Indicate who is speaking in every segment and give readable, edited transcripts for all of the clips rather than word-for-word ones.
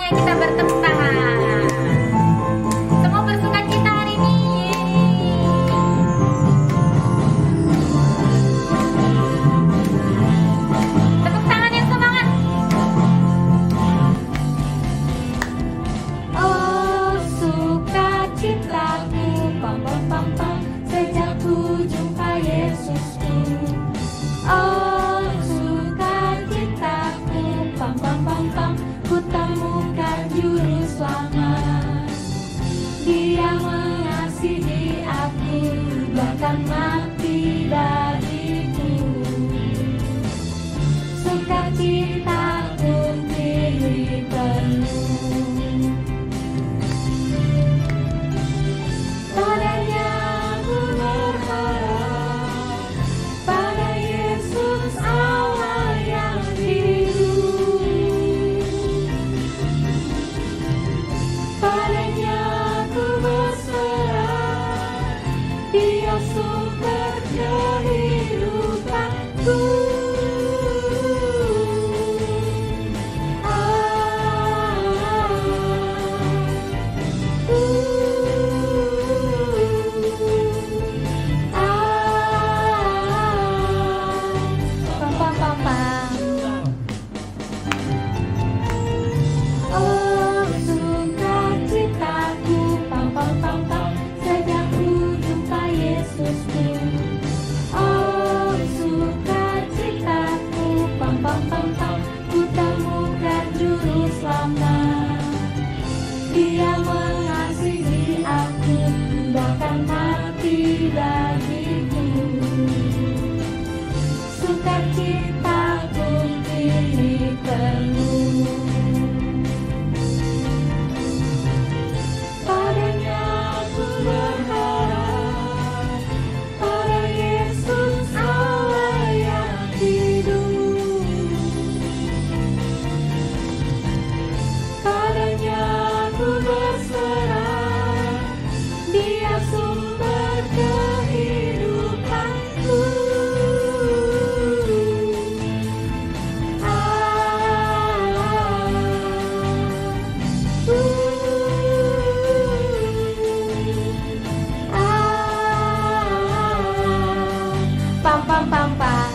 Speaker 1: semuanya kita bertepuk tangan. Semua bersuka cita hari ini. Tepuk tangan yang semangat.
Speaker 2: Oh sukacitaku, pam pam pam pam, sejak ku jumpa Yesusku. Oh sukacitaku, pam pam pam pam, ku temukan juru selamat. Dia mengasihi aku, bahkan mati bagiku. Sukacitaku kini penuh. Padanya ku berharap, pada Yesus Allah yang hidup. Padanya ku berserah, Dia sumber kehidupanku. Pam pam pam pam. Oh sukacitaku, pam pam pam pam, sejak ku jumpa Yesusku. Oh sukacitaku, pam pam pam pam, ku temukan juru selamat. Dia mengasihi aku, bahkan mati bagiku. Sukacitaku kini penuh. Padanya ku berharap, pada Yesus Allah yang hidup. Padanya ku berserah, Dia sumber kehidupanku. Pam pam pam pam.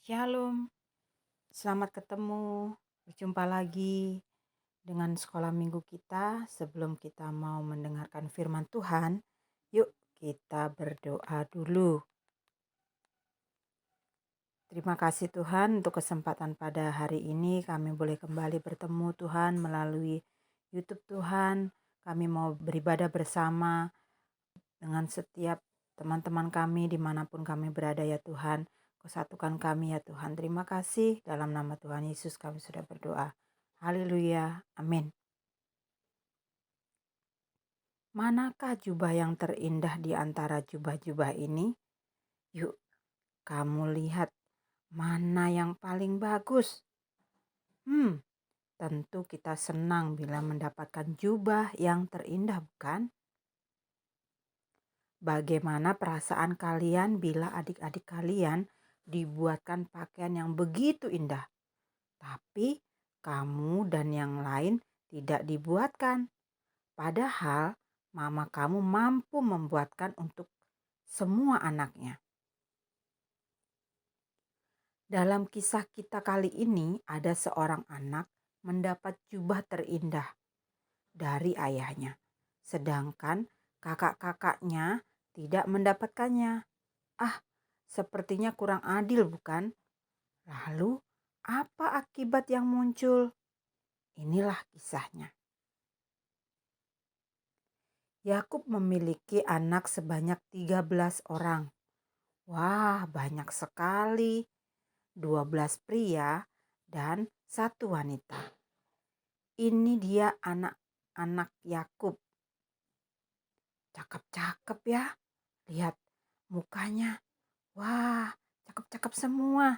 Speaker 3: Shalom, selamat ketemu, berjumpa lagi dengan sekolah minggu kita. Sebelum kita mau mendengarkan firman Tuhan, yuk kita berdoa dulu. Terima kasih Tuhan untuk kesempatan pada hari ini kami boleh kembali bertemu Tuhan melalui YouTube Tuhan. Kami mau beribadah bersama dengan setiap teman-teman kami dimanapun kami berada ya Tuhan. Kau satukan kami ya Tuhan. Terima kasih dalam nama Tuhan Yesus kami sudah berdoa. Haleluya. Amin. Manakah jubah yang terindah di antara jubah-jubah ini? Yuk kamu lihat mana yang paling bagus. Tentu kita senang bila mendapatkan jubah yang terindah, bukan? Bagaimana perasaan kalian bila adik-adik kalian dibuatkan pakaian yang begitu indah, tapi kamu dan yang lain tidak dibuatkan? Padahal mama kamu mampu membuatkan untuk semua anaknya. Dalam kisah kita kali ini ada seorang anak mendapat jubah terindah dari ayahnya, sedangkan kakak-kakaknya tidak mendapatkannya. Sepertinya kurang adil, bukan? Lalu, apa akibat yang muncul? Inilah kisahnya. Yakub memiliki anak sebanyak 13 orang. Wah, banyak sekali. 12 pria dan 1 wanita. Ini dia anak-anak Yakub. Cakep-cakep ya. Lihat mukanya. Wah, cakep-cakep semua.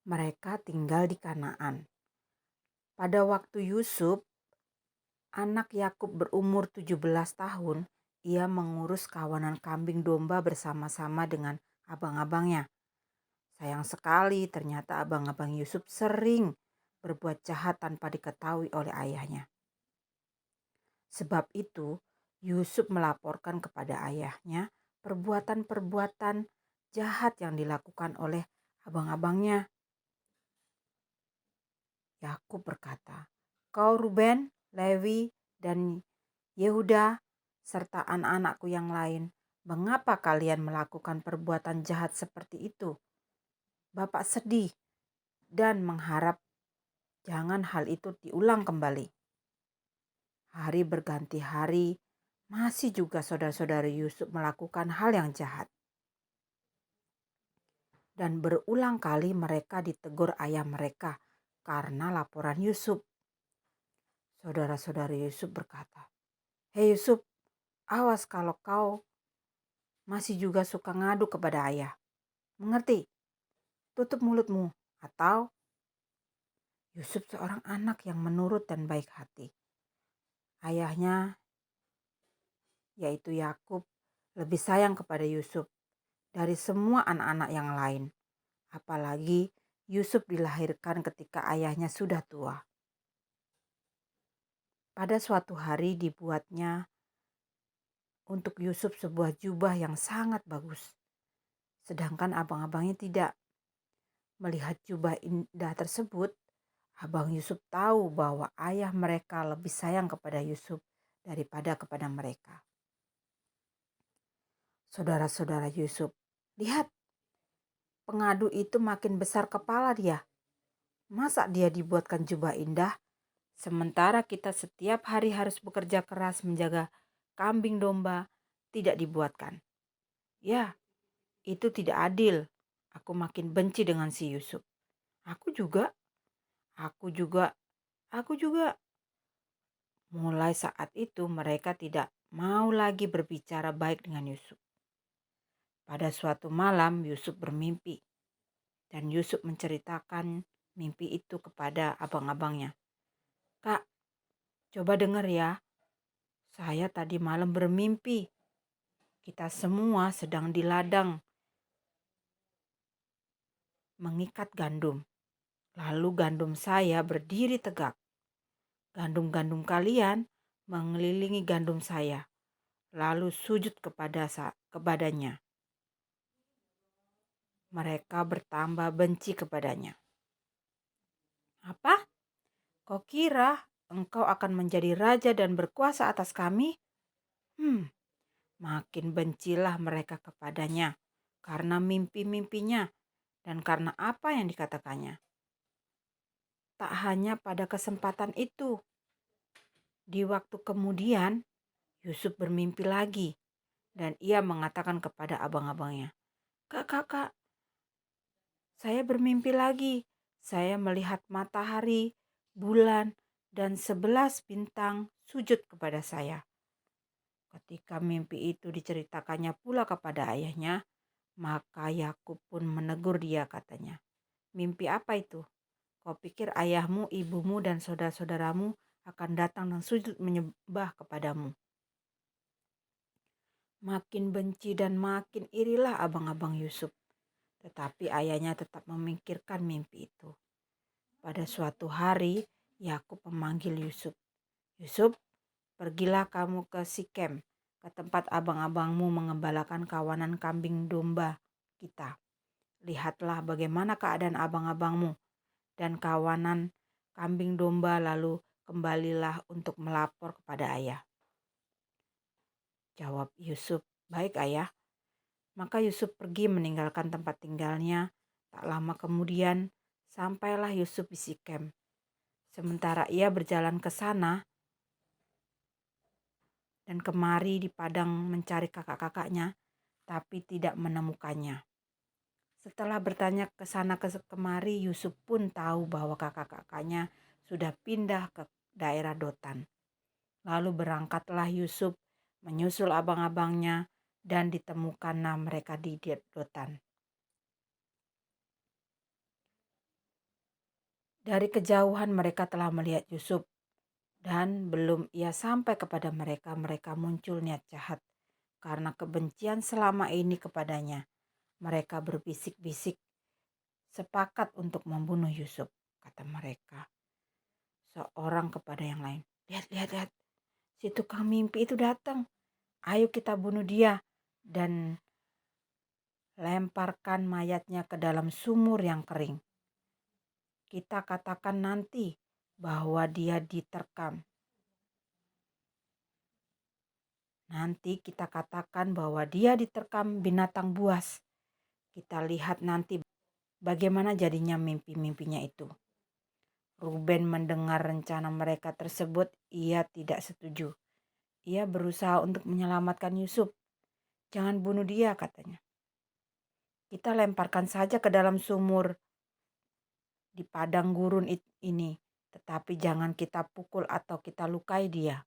Speaker 3: Mereka tinggal di Kanaan. Pada waktu Yusuf, anak Yakub berumur 17 tahun, ia mengurus kawanan kambing domba bersama-sama dengan abang-abangnya. Sayang sekali ternyata abang-abang Yusuf sering berbuat jahat tanpa diketahui oleh ayahnya. Sebab itu, Yusuf melaporkan kepada ayahnya perbuatan-perbuatan jahat yang dilakukan oleh abang-abangnya. Yakub berkata, "Kau Ruben, Lewi, dan Yehuda, serta anak-anakku yang lain, mengapa kalian melakukan perbuatan jahat seperti itu? Bapak sedih dan mengharap jangan hal itu diulang kembali." Hari berganti hari, masih juga saudara-saudara Yusuf melakukan hal yang jahat. Dan berulang kali mereka ditegur ayah mereka karena laporan Yusuf. Saudara-saudara Yusuf berkata, "Hei Yusuf, awas kalau kau masih juga suka ngadu kepada ayah. Mengerti? Tutup mulutmu." Atau Yusuf seorang anak yang menurut dan baik hati. Ayahnya, yaitu Yakub, lebih sayang kepada Yusuf dari semua anak-anak yang lain. Apalagi Yusuf dilahirkan ketika ayahnya sudah tua. Pada suatu hari dibuatnya untuk Yusuf sebuah jubah yang sangat bagus. Sedangkan abang-abangnya tidak. Melihat jubah indah tersebut, abang Yusuf tahu bahwa ayah mereka lebih sayang kepada Yusuf daripada kepada mereka. Saudara-saudara Yusuf, lihat, pengadu itu makin besar kepala dia. Masa dia dibuatkan jubah indah, sementara kita setiap hari harus bekerja keras menjaga kambing domba, tidak dibuatkan. Ya, itu tidak adil. Aku makin benci dengan si Yusuf. Aku juga. Mulai saat itu mereka tidak mau lagi berbicara baik dengan Yusuf. Pada suatu malam Yusuf bermimpi dan Yusuf menceritakan mimpi itu kepada abang-abangnya. "Kak, coba dengar ya. Saya tadi malam bermimpi. Kita semua sedang di ladang mengikat gandum. Lalu gandum saya berdiri tegak. Gandum-gandum kalian mengelilingi gandum saya, lalu sujud kepadanya. Mereka bertambah benci kepadanya." "Apa? Kau kira engkau akan menjadi raja dan berkuasa atas kami?" Makin bencilah mereka kepadanya karena mimpi-mimpinya dan karena apa yang dikatakannya. Tak hanya pada kesempatan itu, di waktu kemudian Yusuf bermimpi lagi dan ia mengatakan kepada abang-abangnya, Kak, saya bermimpi lagi. Saya melihat matahari, bulan, dan 11 bintang sujud kepada saya." Ketika mimpi itu diceritakannya pula kepada ayahnya, maka Yakub pun menegur dia, katanya, "Mimpi apa itu? Kau pikir ayahmu, ibumu, dan saudara-saudaramu akan datang dan sujud menyembah kepadamu?" Makin benci dan makin irilah abang-abang Yusuf. Tetapi ayahnya tetap memikirkan mimpi itu. Pada suatu hari, Yakub memanggil Yusuf. "Yusuf, pergilah kamu ke Sikem, ke tempat abang-abangmu mengembalakan kawanan kambing domba kita. Lihatlah bagaimana keadaan abang-abangmu dan kawanan kambing domba, lalu kembalilah untuk melapor kepada ayah." Jawab Yusuf, "Baik ayah." Maka Yusuf pergi meninggalkan tempat tinggalnya. Tak lama kemudian, sampailah Yusuf di Sikem. Sementara ia berjalan ke sana dan kemari di padang mencari kakak-kakaknya, tapi tidak menemukannya. Setelah bertanya ke sana kemari, Yusuf pun tahu bahwa kakak-kakaknya sudah pindah ke daerah Dotan. Lalu berangkatlah Yusuf menyusul abang-abangnya dan ditemukanlah mereka di Dotan. Dari kejauhan mereka telah melihat Yusuf, dan belum ia sampai kepada mereka, mereka muncul niat jahat karena kebencian selama ini kepadanya. Mereka berbisik-bisik, sepakat untuk membunuh Yusuf, kata mereka, seorang kepada yang lain. Lihat, lihat, lihat, si tukang mimpi itu datang. Ayo kita bunuh dia dan lemparkan mayatnya ke dalam sumur yang kering. Kita katakan nanti bahwa dia diterkam. Nanti kita katakan bahwa dia diterkam binatang buas. Kita lihat nanti bagaimana jadinya mimpi-mimpinya itu. Ruben mendengar rencana mereka tersebut, ia tidak setuju. Ia berusaha untuk menyelamatkan Yusuf. Jangan bunuh dia, katanya. Kita lemparkan saja ke dalam sumur di padang gurun ini, tetapi jangan kita pukul atau kita lukai dia.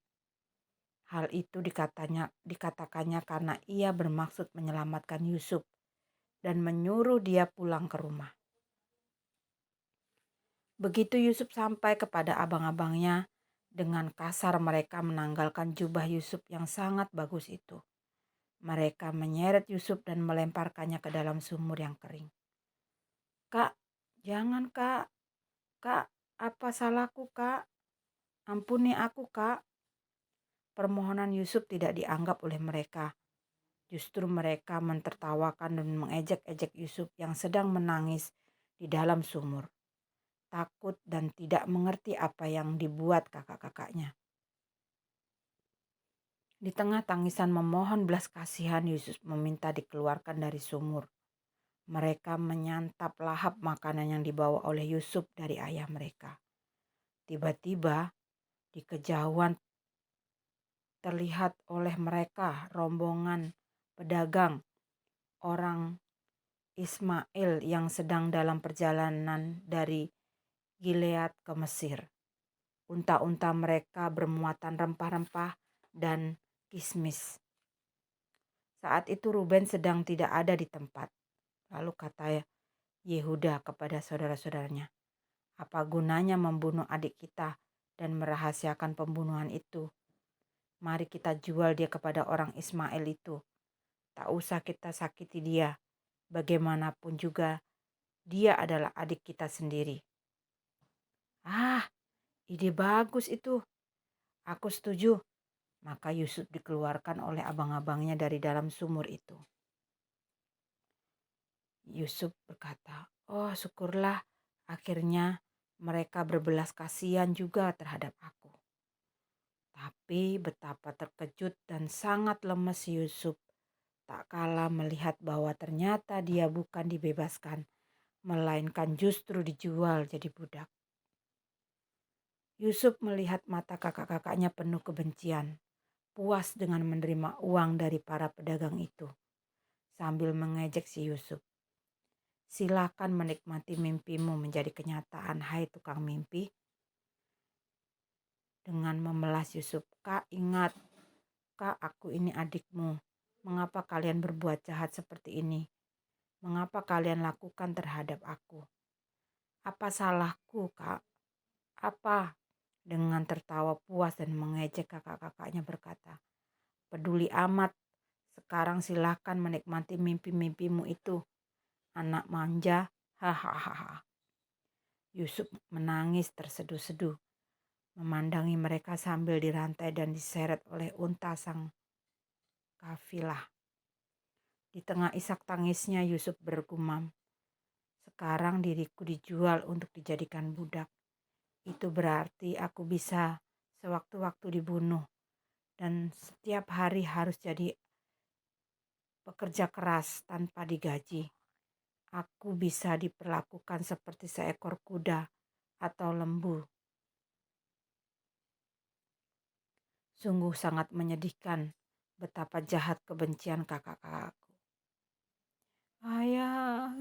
Speaker 3: Hal itu dikatakannya karena ia bermaksud menyelamatkan Yusuf dan menyuruh dia pulang ke rumah. Begitu Yusuf sampai kepada abang-abangnya, dengan kasar mereka menanggalkan jubah Yusuf yang sangat bagus itu. Mereka menyeret Yusuf dan melemparkannya ke dalam sumur yang kering. Kak, jangan kak. Kak, apa salahku kak? Ampuni aku kak. Permohonan Yusuf tidak dianggap oleh mereka. Justru mereka mentertawakan dan mengejek-ejek Yusuf yang sedang menangis di dalam sumur. Takut dan tidak mengerti apa yang dibuat kakak-kakaknya. Di tengah tangisan memohon belas kasihan, Yusuf meminta dikeluarkan dari sumur. Mereka menyantap lahap makanan yang dibawa oleh Yusuf dari ayah mereka. Tiba-tiba di kejauhan terlihat oleh mereka rombongan pedagang orang Ismail yang sedang dalam perjalanan dari Gilead ke Mesir. Unta-unta mereka bermuatan rempah-rempah dan kismis. Saat itu Ruben sedang tidak ada di tempat. Lalu kata Yehuda kepada saudara-saudaranya, apa gunanya membunuh adik kita dan merahasiakan pembunuhan itu? Mari kita jual dia kepada orang Ismail itu. Tak usah kita sakiti dia. Bagaimanapun juga dia adalah adik kita sendiri. Ah, ide bagus itu. Aku setuju. Maka Yusuf dikeluarkan oleh abang-abangnya dari dalam sumur itu. Yusuf berkata, oh syukurlah akhirnya mereka berbelas kasihan juga terhadap aku. Tapi betapa terkejut dan sangat lemes Yusuf tak kalah melihat bahwa ternyata dia bukan dibebaskan, melainkan justru dijual jadi budak. Yusuf melihat mata kakak-kakaknya penuh kebencian, puas dengan menerima uang dari para pedagang itu. Sambil mengejek si Yusuf, silakan menikmati mimpimu menjadi kenyataan, hai tukang mimpi. Dengan memelas Yusuf, kak ingat, kak aku ini adikmu. Mengapa kalian berbuat jahat seperti ini? Mengapa kalian lakukan terhadap aku? Apa salahku, kak? Apa? Dengan tertawa puas dan mengejek kakak-kakaknya berkata, peduli amat, sekarang silahkan menikmati mimpi-mimpimu itu. Anak manja, hahaha. Yusuf menangis terseduh-seduh, memandangi mereka sambil dirantai dan diseret oleh unta sang kafilah. Di tengah isak tangisnya Yusuf bergumam, sekarang diriku dijual untuk dijadikan budak. Itu berarti aku bisa sewaktu-waktu dibunuh dan setiap hari harus jadi pekerja keras tanpa digaji. Aku bisa diperlakukan seperti seekor kuda atau lembu. Sungguh sangat menyedihkan betapa jahat kebencian kakak-kakakku. Ayah,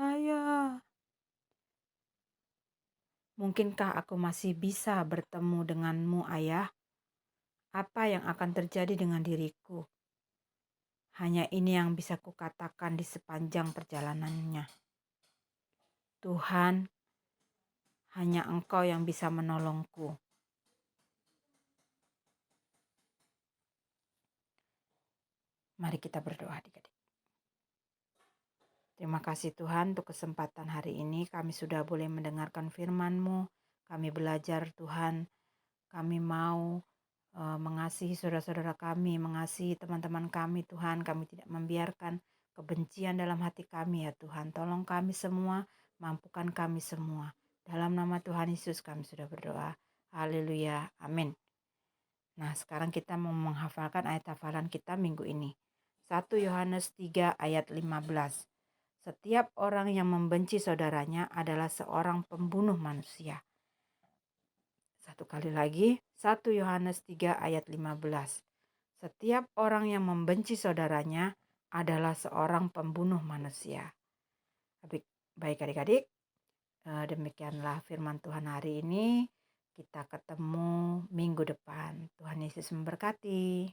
Speaker 3: ayah. Mungkinkah aku masih bisa bertemu denganmu, ayah? Apa yang akan terjadi dengan diriku? Hanya ini yang bisa kukatakan di sepanjang perjalanannya. Tuhan, hanya Engkau yang bisa menolongku. Mari kita berdoa adik-adik. Terima kasih Tuhan untuk kesempatan hari ini kami sudah boleh mendengarkan firman-Mu. Kami belajar Tuhan, kami mau mengasihi saudara-saudara kami, mengasihi teman-teman kami Tuhan. Kami tidak membiarkan kebencian dalam hati kami ya Tuhan. Tolong kami semua, mampukan kami semua. Dalam nama Tuhan Yesus kami sudah berdoa. Haleluya, amin. Nah sekarang kita mau menghafalkan ayat hafalan kita minggu ini. 1 Yohanes 3 ayat 15. Setiap orang yang membenci saudaranya adalah seorang pembunuh manusia. Satu kali lagi, 1 Yohanes 3 ayat 15. Setiap orang yang membenci saudaranya adalah seorang pembunuh manusia. Baik adik-adik, demikianlah firman Tuhan hari ini. Kita ketemu minggu depan. Tuhan Yesus memberkati.